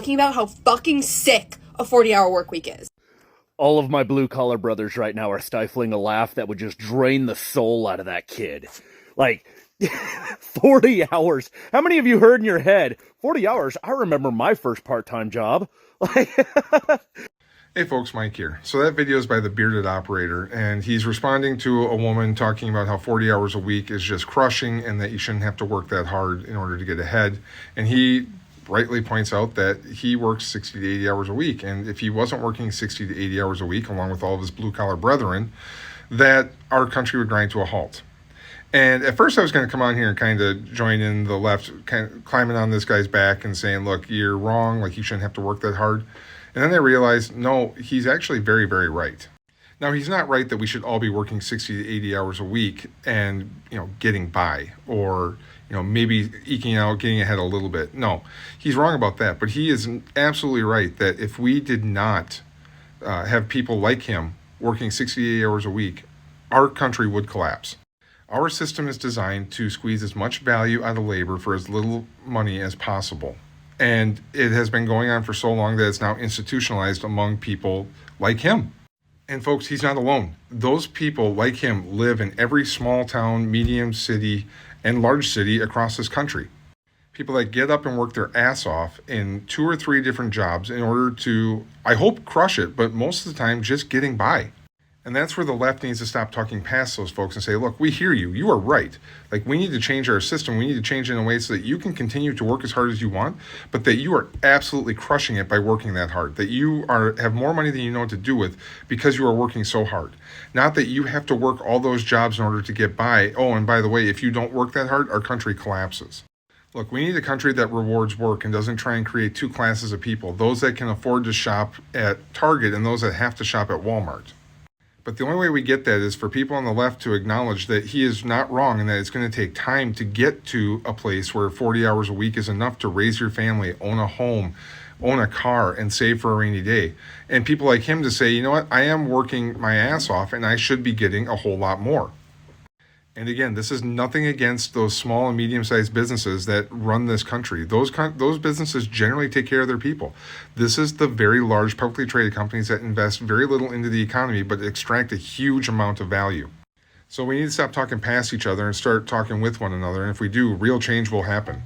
talking about how fucking sick a 40-hour work week is. All of my blue-collar brothers right now are stifling a laugh that would just drain the soul out of that kid. Like, 40 hours. How many of you heard in your head, 40 hours? I remember my first part-time job. Hey folks, Mike here. So that video is by the Bearded Operator, and he's responding to a woman talking about how 40 hours a week is just crushing and that you shouldn't have to work that hard in order to get ahead. And he rightly points out that he works 60 to 80 hours a week, and if he wasn't working 60 to 80 hours a week along with all of his blue-collar brethren, that our country would grind to a halt. And at first I was going to come on here and kind of join in the left, kind of climbing on this guy's back and saying, look, you're wrong, like you shouldn't have to work that hard. And then I realized, no, he's actually very, very right. Now, he's not right that we should all be working 60 to 80 hours a week and, getting by or, maybe eking out, getting ahead a little bit. No, he's wrong about that. But he is absolutely right that if we did not have people like him working 60 to 80 hours a week, our country would collapse. Our system is designed to squeeze as much value out of labor for as little money as possible. And it has been going on for so long that it's now institutionalized among people like him. And folks, he's not alone. Those people like him live in every small town, medium city, and large city across this country. People that get up and work their ass off in 2 or 3 different jobs in order to, I hope, crush it, but most of the time just getting by. And that's where the left needs to stop talking past those folks and say, look, we hear you. You are right. Like, we need to change our system. We need to change it in a way so that you can continue to work as hard as you want, but that you are absolutely crushing it by working that hard, that you have more money than you know what to do with because you are working so hard. Not that you have to work all those jobs in order to get by. Oh, and by the way, if you don't work that hard, our country collapses. Look, we need a country that rewards work and doesn't try and create 2 classes of people, those that can afford to shop at Target and those that have to shop at Walmart. But the only way we get that is for people on the left to acknowledge that he is not wrong and that it's going to take time to get to a place where 40 hours a week is enough to raise your family, own a home, own a car, and save for a rainy day. And people like him to say, you know what, I am working my ass off and I should be getting a whole lot more. And again, this is nothing against those small and medium-sized businesses that run this country. Those businesses generally take care of their people. This is the very large publicly traded companies that invest very little into the economy but extract a huge amount of value. So we need to stop talking past each other and start talking with one another. And if we do, real change will happen.